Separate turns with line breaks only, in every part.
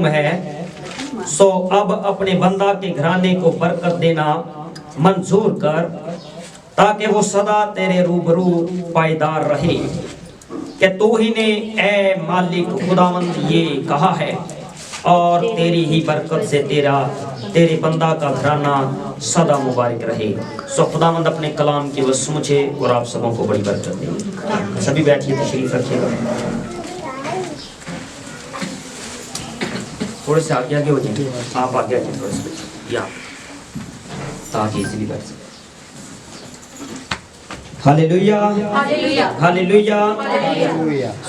है, सो अब अपने बंदा के घराने को बरकत देना मंजूर कर, ताकि वो सदा तेरे रूबरू पायदार रहे कि तू ही ने ए मालिक खुदावंद ये कहा है, और तेरी ही बरकत से तेरे बंदा का घराना सदा मुबारक रहे। सो खुदावंद अपने कलाम की वसम मुझे और आप सबों को बड़ी बरकत दे। सभी बैठिए, तशरीफ रखिएगा। थोड़े से आगे आगे हो जाएंगे, आप आगे आगे थोड़े से, या ताकि इजीली बैठ सके। Hallelujah hallelujah hallelujah.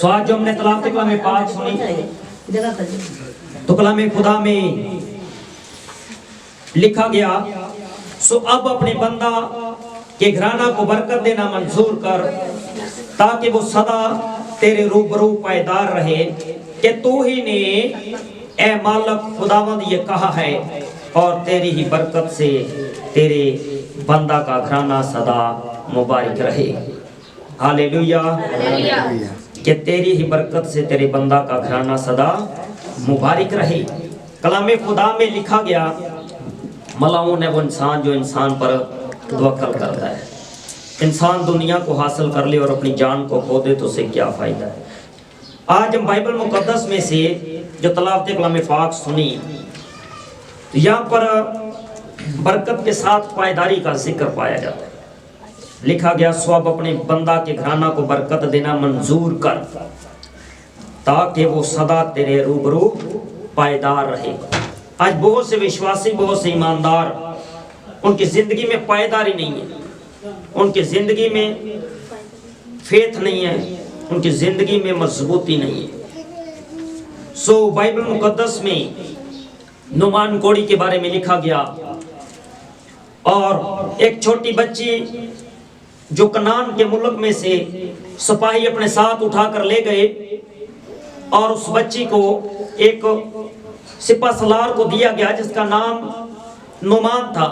सो आज जो हमने तलावत कलाम पाक सुनी, तो कलाम खुदा में लिखा गया, सो अब अपने बंदा के घराना को बरकत देना मंजूर कर, ताकि वो सदा तेरे रूबरू पायदार रहे कि तू ही ने ए मालिक खुदावंद ये कहा है, और तेरी ही बरकत से तेरे बंदा का घराना सदा मुबारक रहे। हालेलुया कि तेरी ही बरकत से तेरे बंदा का घराना सदा मुबारक रहे। कलाम खुदा में लिखा गया, मलाऊन है वो इंसान जो इंसान पर तवक्कल करता है। इंसान दुनिया को हासिल कर ले और अपनी जान को खो दे तो उसे क्या फायदा है। आज हम बाइबल मुकद्दस में से जो तलावत कलाम पाक सुनी, यहाँ पर बरकत के साथ पायदारी का जिक्र पाया जाता है। लिखा गया, सो अब अपने बंदा के घराना को बरकत देना मंजूर कर, ताकि वो सदा तेरे रूबरू पायदार रहे। आज बहुत से विश्वासी, बहुत से ईमानदार, उनकी जिंदगी में पायदारी नहीं है, उनकी जिंदगी में फेथ नहीं है, उनकी जिंदगी में मजबूती नहीं है। सो बाइबल मुकद्दस में नुमान कोड़ी के बारे में लिखा गया, और एक छोटी बच्ची जो कनान के मुल्क में से सिपाही अपने साथ उठाकर ले गए, और उस बच्ची को एक सिपा सलार को दिया गया जिसका नाम नुमान था।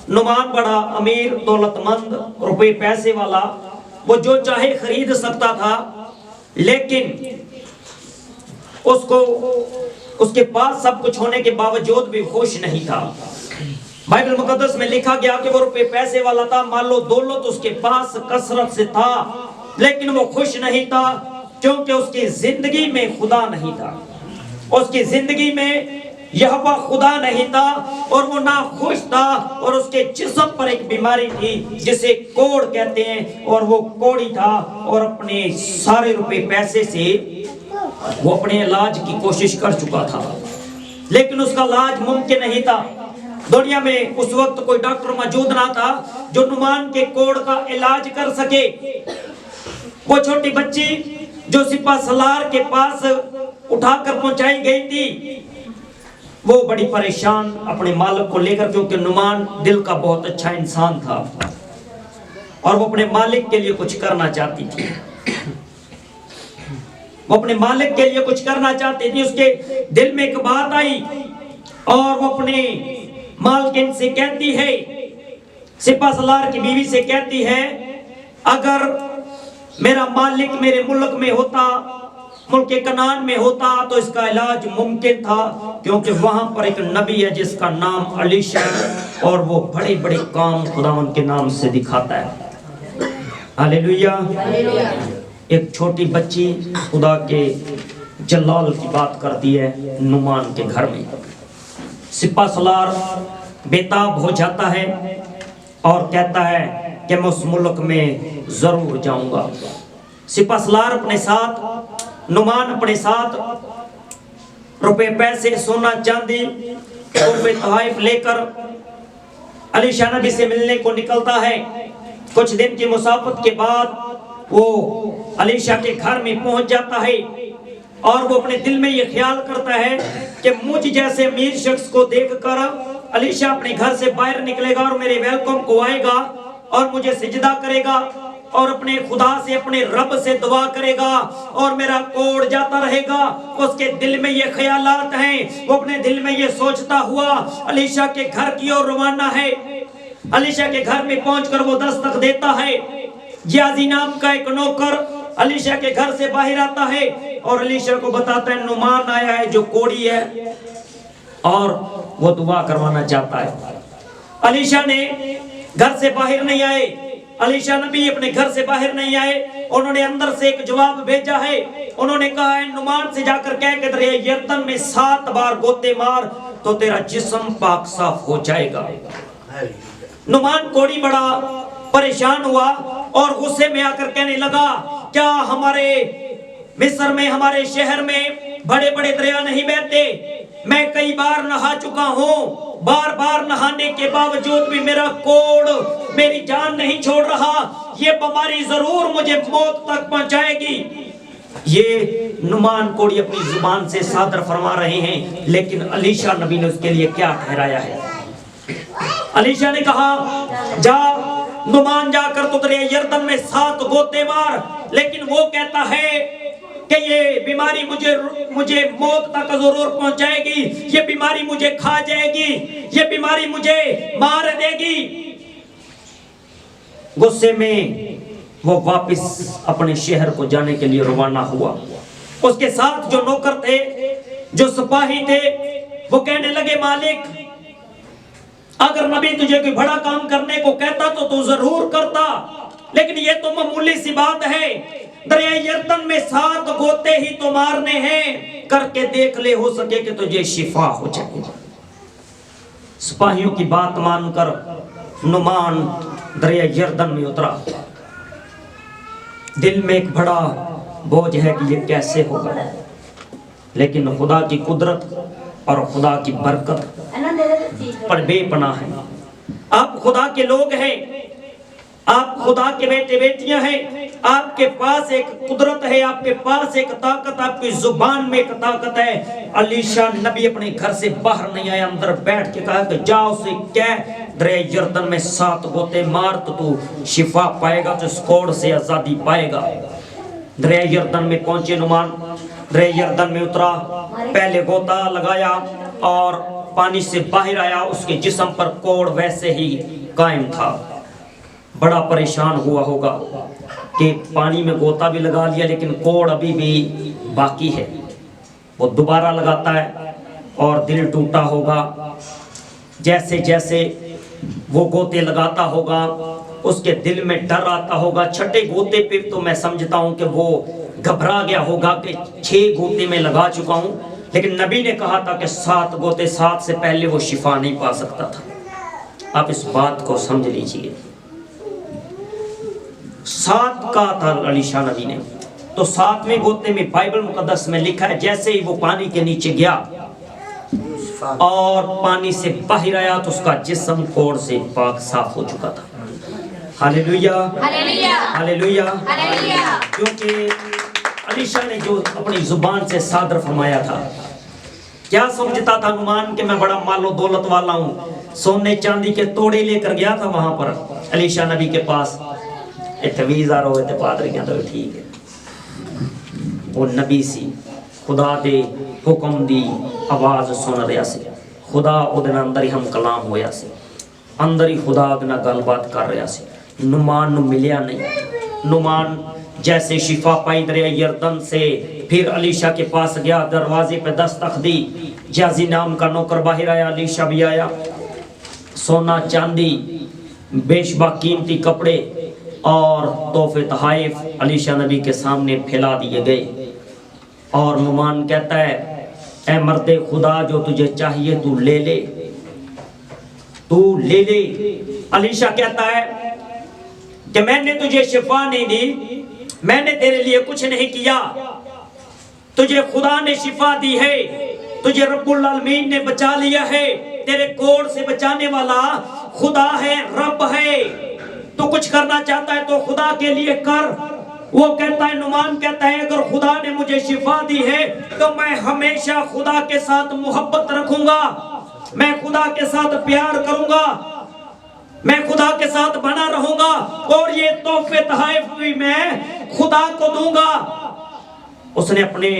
नुमान बड़ा अमीर, दौलतमंद, रुपए पैसे वाला, वो जो चाहे खरीद सकता था, लेकिन उसको उसके पास सब कुछ होने के बावजूद भी खुश नहीं था। बाइबल मुकद्दस में लिखा गया कि वो रुपए पैसे वाला था, मालो दौलत उसके पास कसरत से था, लेकिन वो खुश नहीं था, क्योंकि उसकी जिंदगी में खुदा नहीं था, उसकी जिंदगी में यहोवा खुदा नहीं था, और वो ना खुश था, और उसके जिस्म पर एक बीमारी थी जिसे कोढ़ कहते हैं, और वो कोढ़ी था, और अपने सारे रुपए पैसे से वो अपने इलाज की कोशिश कर चुका था, लेकिन उसका इलाज मुमकिन नहीं था। दुनिया में उस वक्त कोई डॉक्टर मौजूद ना था जो नुमान के कोढ़ का इलाज कर सके। वो छोटी बच्ची जो सिपा सलार के पास उठाकर पहुंचाई गई थी, वो बड़ी परेशान अपने मालिक को लेकर, क्योंकि नुमान दिल का बहुत अच्छा इंसान था और वो अपने मालिक के लिए कुछ करना चाहती थी। वो अपने मालिक के लिए कुछ करना चाहती थी। उसके दिल में एक बात आई, और वो अपने मालकिन से कहती है, सिपा सलार की बीवी से कहती है, अगर मेरा मालिक मेरे मुल्क में होता, मुल्क कनान में होता, तो इसका इलाज मुमकिन था, क्योंकि वहां पर एक नबी है जिसका नाम अलीशा है, और वो बड़े बड़े काम खुदावंद के नाम से दिखाता है। हालेलुया। एक छोटी बच्ची खुदा के जलाल की बात करती है नुमान के घर में। सिपा सलार बेताब हो जाता है और कहता है कि मैं उस मुल्क में जरूर जाऊंगा। सिपा सलार अपने साथ, नुमान अपने साथ रुपए पैसे, सोना चांदी, रुपए तोहफे लेकर अलीशा नबी से मिलने को निकलता है। कुछ दिन की मुसाफत के बाद वो अलीशा के घर में पहुंच जाता है, और वो अपने दिल में ये ख्याल करता है कि मुझ जैसे अमीर शख्स को देखकर अलीशा अपने घर से बाहर निकलेगा और मेरे वेलकम को आएगा और मुझे सिजदा करेगा और अपने खुदा से, अपने रब से दुआ करेगा और मेरा कोढ़ जाता रहेगा। उसके दिल में ये ख्यालात हैं। वो अपने दिल में ये सोचता हुआ अलीशा के घर की ओर रवाना है। अलीशा के घर में पहुंचकर वो दस्तक देता है। जियाजी नाम का एक नौकर अलीशा के घर से बाहर आता है اور الیشا کو بتاتا ہے نعمان آیا ہے جو کوڑی ہے اور وہ دعا کروانا چاہتا ہے۔ الیشا نے گھر سے باہر نہیں آئے، الیشا نبی اپنے گھر سے باہر نہیں آئے، انہوں نے اندر سے ایک جواب بھیجا ہے، انہوں نے کہا ہے نعمان سے جا کر کہہ کہ دریائے یردن میں 7 بار گوتے مار تو تیرا جسم پاک صاف ہو جائے گا۔ نعمان کوڑی بڑا پریشان ہوا اور غصے میں آ کر کہنے لگا کیا ہمارے مصر میں ہمارے شہر میں بڑے بڑے دریا نہیں بہتے؟ میں کئی بار نہا چکا ہوں، بار بار نہانے کے باوجود بھی میرا کوڑ میری جان نہیں چھوڑ رہا، یہ بیماری ضرور مجھے موت تک پہنچائے گی۔ یہ نعمان کوڑی اپنی زبان سے صادر فرما رہے ہیں، لیکن الیشا نبی نے اس کے لیے کیا ٹھہرایا ہے؟ الیشا نے کہا جا نعمان جا کر تو دریائے یردن میں 7 گوتے مار، لیکن وہ کہتا ہے کہ یہ بیماری مجھے موت تک ضرور پہنچائے گی، یہ بیماری مجھے کھا جائے گی، یہ بیماری مجھے مار دے گی۔ غصے میں وہ واپس اپنے شہر کو جانے کے لیے روانہ ہوا۔ اس کے ساتھ جو نوکر تھے، جو سپاہی تھے، وہ کہنے لگے مالک اگر نبی تجھے کوئی بڑا کام کرنے کو کہتا تو تو ضرور کرتا، لیکن یہ تو معمولی سی بات ہے، دریائے یردن میں 7 گوتے ہی تو مارنے ہیں، کر کے دیکھ لے ہو سکے کہ تجھے شفا ہو جائے۔ سپاہیوں کی بات مان کر نعمان دریائے یردن میں اترا۔ دل میں ایک بڑا بوجھ ہے کہ یہ کیسے ہوگا، لیکن خدا کی قدرت اور خدا کی برکت پر بے پناہ ہے۔ آپ خدا کے لوگ ہیں، آپ خدا کے بیٹے بیٹیاں ہیں، آپ کے پاس ایک قدرت ہے، آپ کے پاس ایک طاقت، آپ کی زبان میں ایک طاقت ہے۔ الیشا نبی اپنے گھر سے باہر نہیں آیا، اندر بیٹھ کے کہا کہ جا اسے کہہ دریائے یردن میں 7 گوتے مار تو شفا پائے گا، تو اس کوڑ سے آزادی پائے گا۔ دریائے یردن میں پہنچے نعمان، دریائے یردن میں اترا، پہلے گوتا لگایا اور پانی سے باہر آیا، اس کے جسم پر کوڑ ویسے ہی قائم تھا۔ بڑا پریشان ہوا ہوگا کہ پانی میں گوتا بھی لگا لیا لیکن کوڑ ابھی بھی باقی ہے۔ وہ دوبارہ لگاتا ہے اور دل ٹوٹا ہوگا، جیسے جیسے وہ گوتے لگاتا ہوگا اس کے دل میں ڈر آتا ہوگا۔ 6 گوتے پہ تو میں سمجھتا ہوں کہ وہ گھبرا گیا ہوگا کہ 6 گوتے میں لگا چکا ہوں، لیکن نبی نے کہا تھا کہ 7 گوتے، 7 سے پہلے وہ شفا نہیں پا سکتا تھا۔ آپ اس بات کو سمجھ لیجئے، 7 کہا تھا الیشا نبی نے، تو 7ویں گوتے میں بائبل مقدس میں لکھا ہے جیسے ہی وہ پانی کے نیچے گیا اور پانی سے باہر آیا تو اس کا جسم کوڑ سے پاک صاف ہو چکا تھا۔ ہاللیلویہ ہاللیلویہ ہاللیلویہ، کیونکہ الیشا نے جو اپنی زبان سے صادر فرمایا تھا۔ کیا سمجھتا تھا نعمان کہ میں بڑا مال و دولت والا ہوں، سونے چاندی کے توڑے لے کر گیا تھا وہاں پر الیشا نبی کے پاس، اتویزہ روئے تے پادریاں تو ٹھیک ہے، وہ نبی سی، خدا دے حکم دی آواز سن رہا سی، خدا او دے اندر ہی ہم کلام ہویا سی، اندر ہی خدا دے گل بات کر رہا سی۔ نعمان نو ملیا نہیں۔ نعمان جیسے شفا پائی دریائے یردن سے، پھر الیشا کے پاس گیا، دروازے پہ دستک دی، جازی نام کا نوکر باہر آیا، الیشا بھی آیا، سونا چاندی بے شبہ قیمتی کپڑے اور تحفے تحائف الیشا نبی کے سامنے پھیلا دیے گئے، اور نعمان کہتا ہے اے مرد خدا جو تجھے چاہیے تو لے لے، تو لے لے۔ الیشا کہتا ہے کہ میں نے تجھے شفا نہیں دی، میں نے تیرے لیے کچھ نہیں کیا، تجھے خدا نے شفا دی ہے، تجھے رب العالمین نے بچا لیا ہے، تیرے کوڑ سے بچانے والا خدا ہے، رب ہے۔ تو کچھ کرنا چاہتا ہے تو خدا کے لیے کر۔ وہ کہتا ہے، نعمان کہتا ہے اگر خدا نے مجھے شفا دی ہے تو میں ہمیشہ خدا کے ساتھ محبت رکھوں گا، میں خدا کے ساتھ پیار کروں گا، میں خدا کے ساتھ بنا رہوں گا، اور یہ تحفے تحائف بھی میں خدا کو دوں گا۔ اس نے اپنے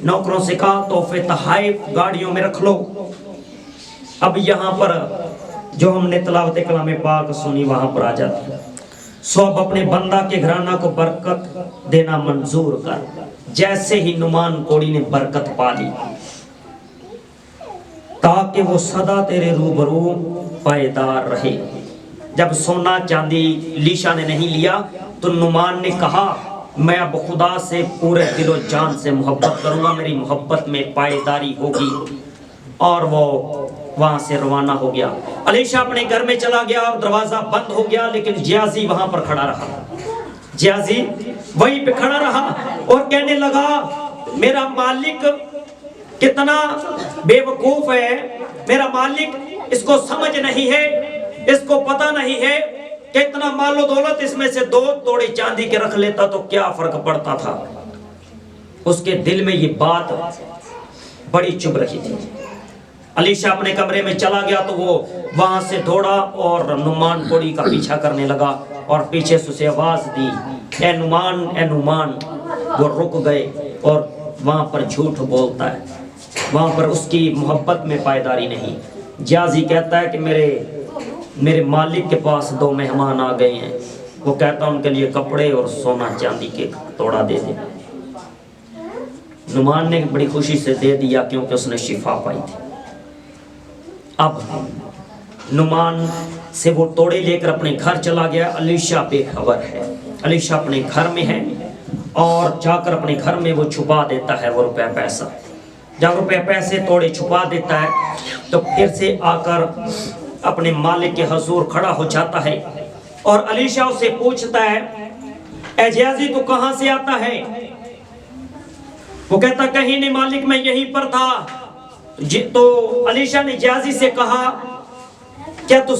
نوکروں سے کہا تحفے تحائف گاڑیوں میں رکھ لو۔ اب یہاں پر جو ہم نے تلاوت کلام پاک سنی وہاں پر آ جاتی، سو اب اپنے بندہ کے گھرانہ کو برکت دینا منظور کر۔ जैसे ही नुमान कोड़ी ने बरकत पा ली, ताकि वो सदा तेरे रूबरू पायदार रहे। जब सोना चांदी लीशा ने नहीं लिया तो नुमान ने कहा मैं अब खुदा से पूरे दिलो जान से मोहब्बत करूंगा, मेरी मोहब्बत में पायदारी होगी। और वो वहां से रवाना हो गया। अलीशा अपने घर में चला गया और दरवाजा बंद हो गया, लेकिन जियाजी वहां पर खड़ा रहा। जियाजी वहीं पे खड़ा रहा और कहने लगा मेरा मालिक कितना बेवकूफ है, मेरा मालिक इसको समझ नहीं है, इसको पता नहीं है कि इतना मालो दौलत इसमें से 2 तोड़े चांदी के रख लेता तो क्या फर्क पड़ता था। उसके दिल में ये बात बड़ी चुभ रही थी। अलीशा अपने कमरे में चला गया तो वो वहां से दौड़ा और नुमान कोड़ी का पीछा करने लगा और पीछे से उसे आवाज दी, ए नुमान, ए नुमान। वो रुक गए और वहां पर झूठ बोलता है, वहां पर उसकी मोहब्बत में पायदारी नहीं। जियाजी कहता है कि मेरे मालिक के पास 2 मेहमान आ गए हैं, वो कहता उनके लिए कपड़े और सोना चांदी के तोड़ा दे दे। नुमान ने बड़ी खुशी से दे दिया क्योंकि उसने शिफा पाई थी। अब नुमान से वो तोड़े लेकर अपने घर चला गया। अलीशा बेखबर है, अलीशा अपने घर में है और जाकर अपने घर में वो छुपा देता है वो रुपया पैसा। जब रुपये पैसे तोड़े छुपा देता है तो फिर से आकर अपने मालिक के हुजूर खड़ा हो जाता है और अलीशा उसे पूछता है, ए जियाजी तू कहां से आता है? वो कहता कहीं नहीं मालिक, मैं यहीं पर था। तो अलीशा ने जियाजी से कहा क्या तू